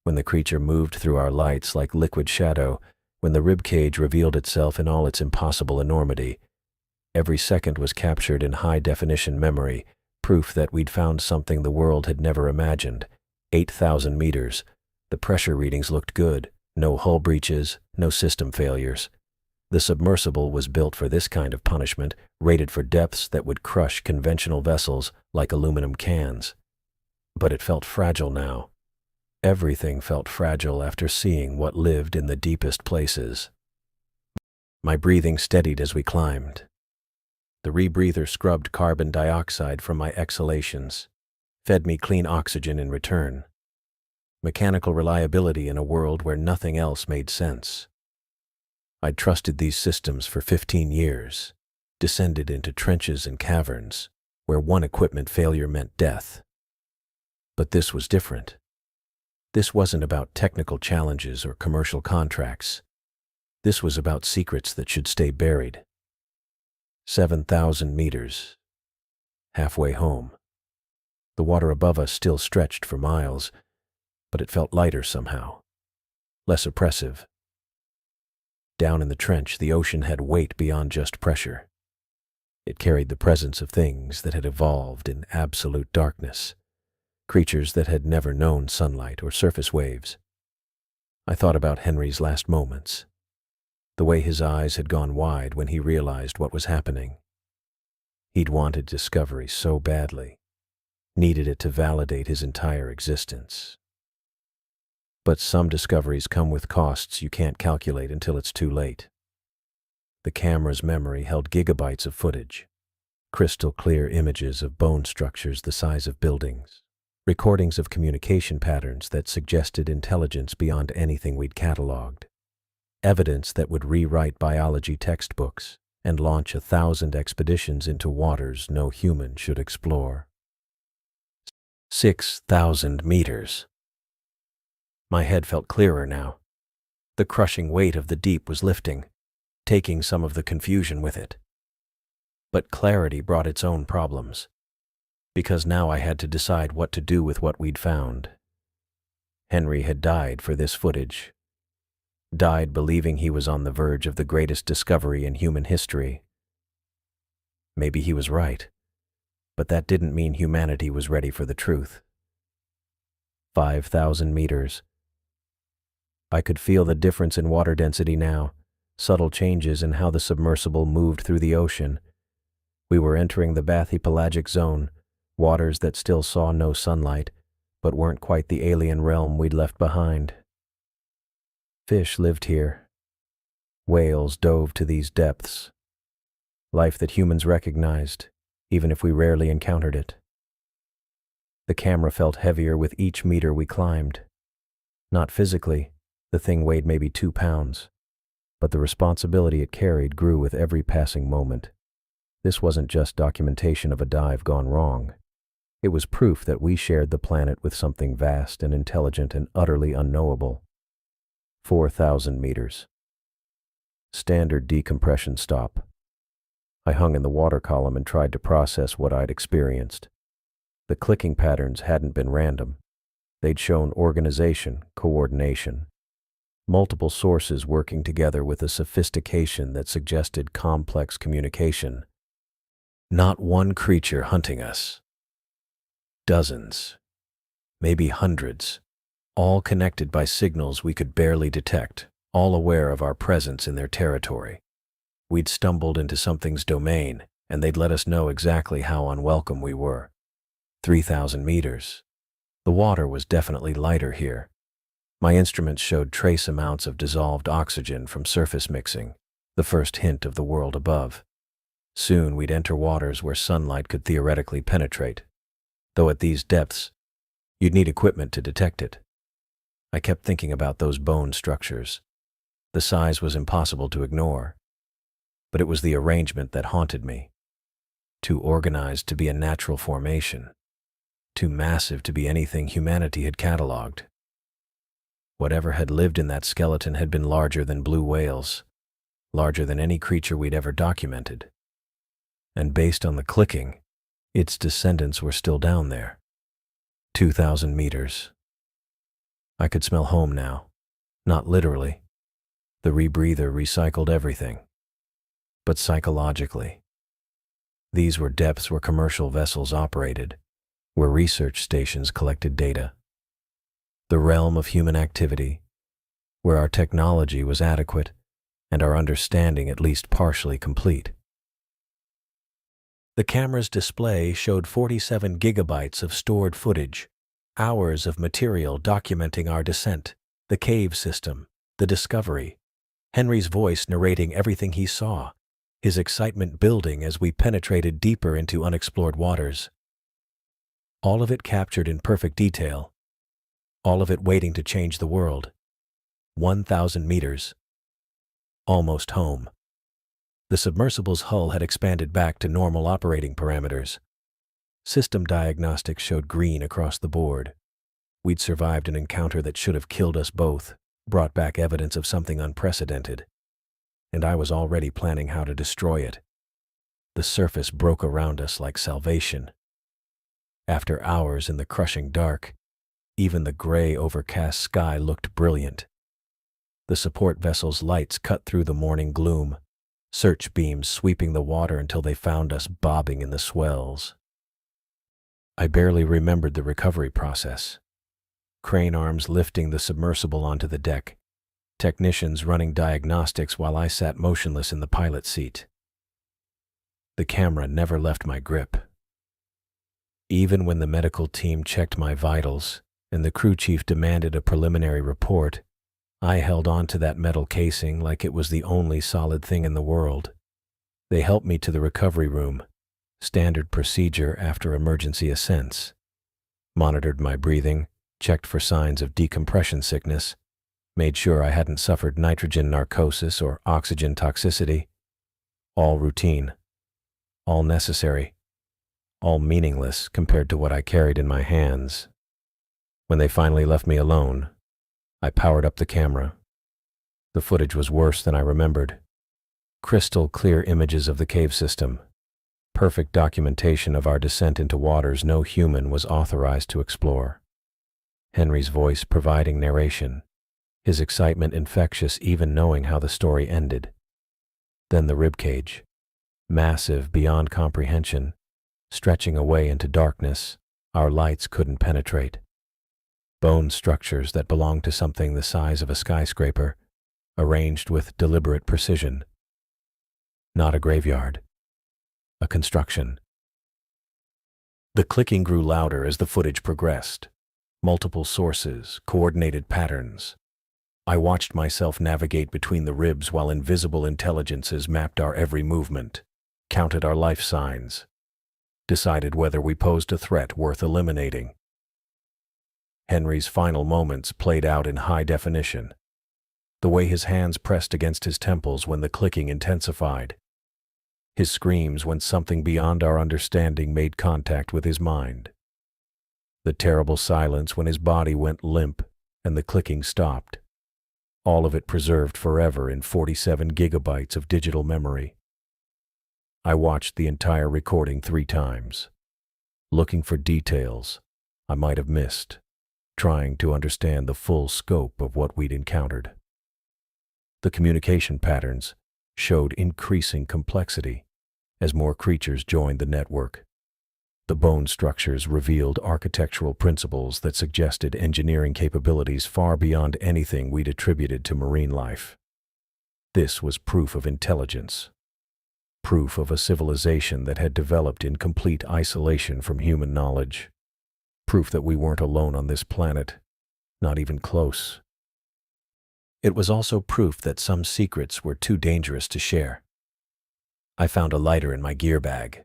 When the creature moved through our lights like liquid shadow, when the ribcage revealed itself in all its impossible enormity, every second was captured in high-definition memory, proof that we'd found something the world had never imagined. 8,000 meters. The pressure readings looked good. No hull breaches, no system failures. The submersible was built for this kind of punishment, rated for depths that would crush conventional vessels like aluminum cans. But it felt fragile now. Everything felt fragile after seeing what lived in the deepest places. My breathing steadied as we climbed. The rebreather scrubbed carbon dioxide from my exhalations, fed me clean oxygen in return. Mechanical reliability in a world where nothing else made sense. I'd trusted these systems for 15 years, descended into trenches and caverns, where one equipment failure meant death. But this was different. This wasn't about technical challenges or commercial contracts. This was about secrets that should stay buried. 7,000 meters. Halfway home. The water above us still stretched for miles, but it felt lighter somehow. Less oppressive. Down in the trench, the ocean had weight beyond just pressure. It carried the presence of things that had evolved in absolute darkness. Creatures that had never known sunlight or surface waves. I thought about Henry's last moments. The way his eyes had gone wide when he realized what was happening. He'd wanted discovery so badly, needed it to validate his entire existence. But some discoveries come with costs you can't calculate until it's too late. The camera's memory held gigabytes of footage, crystal clear images of bone structures the size of buildings, recordings of communication patterns that suggested intelligence beyond anything we'd cataloged. Evidence that would rewrite biology textbooks and launch 1,000 expeditions into waters no human should explore. 6,000 meters. My head felt clearer now. The crushing weight of the deep was lifting, taking some of the confusion with it. But clarity brought its own problems, because now I had to decide what to do with what we'd found. Henry had died for this footage. Died believing he was on the verge of the greatest discovery in human history. Maybe he was right, but that didn't mean humanity was ready for the truth. 5,000 meters. I could feel the difference in water density now, subtle changes in how the submersible moved through the ocean. We were entering the bathypelagic zone, waters that still saw no sunlight, but weren't quite the alien realm we'd left behind. Fish lived here. Whales dove to these depths. Life that humans recognized, even if we rarely encountered it. The camera felt heavier with each meter we climbed. Not physically, the thing weighed maybe 2 pounds, but the responsibility it carried grew with every passing moment. This wasn't just documentation of a dive gone wrong. It was proof that we shared the planet with something vast and intelligent and utterly unknowable. 4,000 meters. Standard decompression stop. I hung in the water column and tried to process what I'd experienced. The clicking patterns hadn't been random. They'd shown organization, coordination, multiple sources working together with a sophistication that suggested complex communication. Not one creature hunting us. Dozens, maybe hundreds, all connected by signals we could barely detect, all aware of our presence in their territory. We'd stumbled into something's domain, and they'd let us know exactly how unwelcome we were. 3,000 meters. The water was definitely lighter here. My instruments showed trace amounts of dissolved oxygen from surface mixing, the first hint of the world above. Soon we'd enter waters where sunlight could theoretically penetrate, though at these depths, you'd need equipment to detect it. I kept thinking about those bone structures. The size was impossible to ignore, but it was the arrangement that haunted me. Too organized to be a natural formation, too massive to be anything humanity had cataloged. Whatever had lived in that skeleton had been larger than blue whales, larger than any creature we'd ever documented. And based on the clicking, its descendants were still down there. 2,000 meters. I could smell home now. Not literally. The rebreather recycled everything. But psychologically. These were depths where commercial vessels operated, where research stations collected data. The realm of human activity, where our technology was adequate and our understanding at least partially complete. The camera's display showed 47 gigabytes of stored footage, hours of material documenting our descent, the cave system, the discovery, Henry's voice narrating everything he saw, his excitement building as we penetrated deeper into unexplored waters. All of it captured in perfect detail, all of it waiting to change the world. 1,000 meters. Almost home. The submersible's hull had expanded back to normal operating parameters. System diagnostics showed green across the board. We'd survived an encounter that should have killed us both, brought back evidence of something unprecedented. And I was already planning how to destroy it. The surface broke around us like salvation. After hours in the crushing dark, even the gray, overcast sky looked brilliant. The support vessel's lights cut through the morning gloom, search beams sweeping the water until they found us bobbing in the swells. I barely remembered the recovery process. Crane arms lifting the submersible onto the deck, technicians running diagnostics while I sat motionless in the pilot seat. The camera never left my grip. Even when the medical team checked my vitals and the crew chief demanded a preliminary report, I held on to that metal casing like it was the only solid thing in the world. They helped me to the recovery room, standard procedure after emergency ascents, monitored my breathing, checked for signs of decompression sickness, made sure I hadn't suffered nitrogen narcosis or oxygen toxicity. All routine, all necessary, all meaningless compared to what I carried in my hands. When they finally left me alone, I powered up the camera. The footage was worse than I remembered. Crystal clear images of the cave system. Perfect documentation of our descent into waters no human was authorized to explore. Henry's voice providing narration, his excitement infectious even knowing how the story ended. Then the ribcage, massive beyond comprehension, stretching away into darkness our lights couldn't penetrate. Bone structures that belonged to something the size of a skyscraper, arranged with deliberate precision. Not a graveyard. A construction. The clicking grew louder as the footage progressed. Multiple sources, coordinated patterns. I watched myself navigate between the ribs while invisible intelligences mapped our every movement, counted our life signs, decided whether we posed a threat worth eliminating. Henry's final moments played out in high definition. The way his hands pressed against his temples when the clicking intensified. His screams when something beyond our understanding made contact with his mind. The terrible silence when his body went limp and the clicking stopped. All of it preserved forever in 47 gigabytes of digital memory. I watched the entire recording 3 times, looking for details I might have missed, trying to understand the full scope of what we'd encountered. The communication patterns showed increasing complexity as more creatures joined the network. The bone structures revealed architectural principles that suggested engineering capabilities far beyond anything we'd attributed to marine life. This was proof of intelligence, proof of a civilization that had developed in complete isolation from human knowledge, proof that we weren't alone on this planet, not even close. It was also proof that some secrets were too dangerous to share. I found a lighter in my gear bag.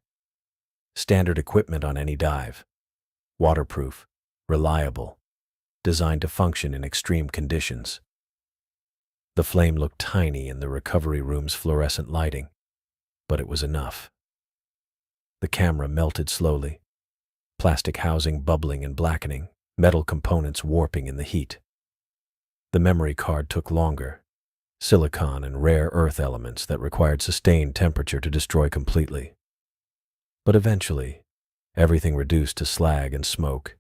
Standard equipment on any dive. Waterproof, reliable, designed to function in extreme conditions. The flame looked tiny in the recovery room's fluorescent lighting, but it was enough. The camera melted slowly, plastic housing bubbling and blackening, metal components warping in the heat. The memory card took longer, silicon and rare earth elements that required sustained temperature to destroy completely. But eventually, everything reduced to slag and smoke,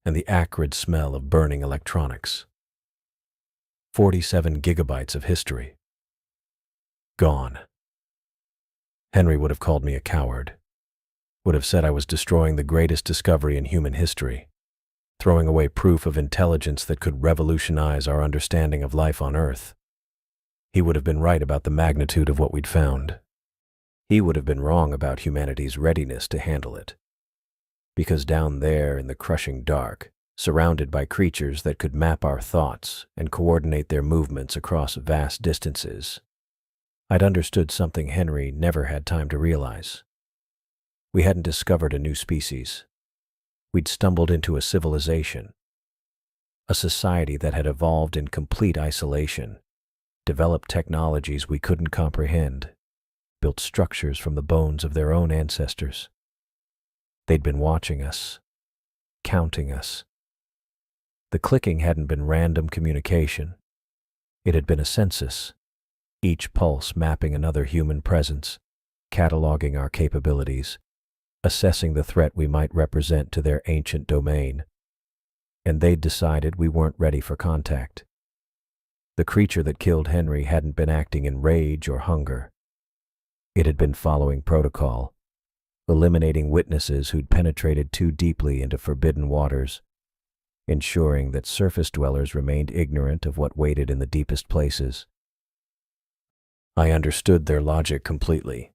and the acrid smell of burning electronics. 47 gigabytes of history. Gone. Henry would have called me a coward, would have said I was destroying the greatest discovery in human history, throwing away proof of intelligence that could revolutionize our understanding of life on Earth. He would have been right about the magnitude of what we'd found. He would have been wrong about humanity's readiness to handle it. Because down there in the crushing dark, surrounded by creatures that could map our thoughts and coordinate their movements across vast distances, I'd understood something Henry never had time to realize. We hadn't discovered a new species. We'd stumbled into a civilization, a society that had evolved in complete isolation, developed technologies we couldn't comprehend, built structures from the bones of their own ancestors. They'd been watching us, counting us. The clicking hadn't been random communication. It had been a census, each pulse mapping another human presence, cataloging our capabilities, assessing the threat we might represent to their ancient domain. And they'd decided we weren't ready for contact. The creature that killed Henry hadn't been acting in rage or hunger. It had been following protocol, eliminating witnesses who'd penetrated too deeply into forbidden waters, ensuring that surface dwellers remained ignorant of what waited in the deepest places. I understood their logic completely.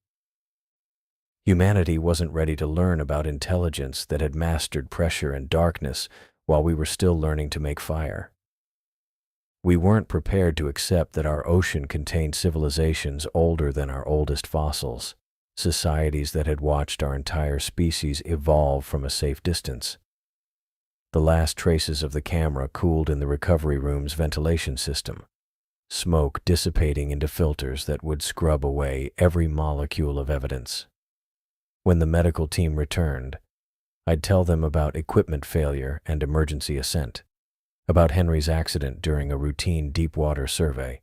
Humanity wasn't ready to learn about intelligence that had mastered pressure and darkness while we were still learning to make fire. We weren't prepared to accept that our ocean contained civilizations older than our oldest fossils, societies that had watched our entire species evolve from a safe distance. The last traces of the camera cooled in the recovery room's ventilation system, smoke dissipating into filters that would scrub away every molecule of evidence. When the medical team returned, I'd tell them about equipment failure and emergency ascent, about Henry's accident during a routine deep-water survey.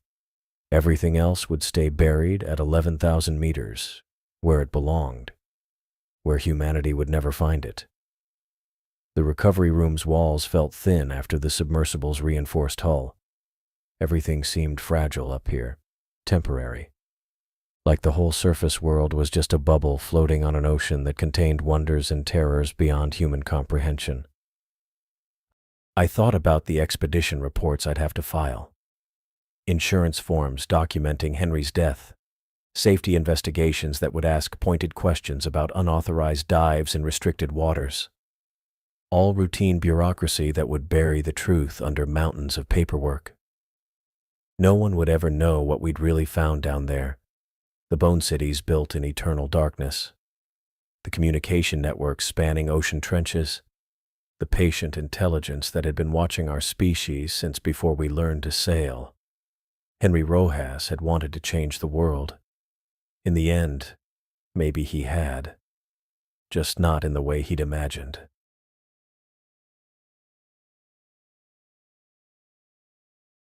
Everything else would stay buried at 11,000 meters, where it belonged, where humanity would never find it. The recovery room's walls felt thin after the submersible's reinforced hull. Everything seemed fragile up here, temporary. Like the whole surface world was just a bubble floating on an ocean that contained wonders and terrors beyond human comprehension. I thought about the expedition reports I'd have to file. Insurance forms documenting Henry's death. Safety investigations that would ask pointed questions about unauthorized dives in restricted waters. All routine bureaucracy that would bury the truth under mountains of paperwork. No one would ever know what we'd really found down there. The bone cities built in eternal darkness. The communication networks spanning ocean trenches. The patient intelligence that had been watching our species since before we learned to sail. Henry Rojas had wanted to change the world. In the end, maybe he had. Just not in the way he'd imagined.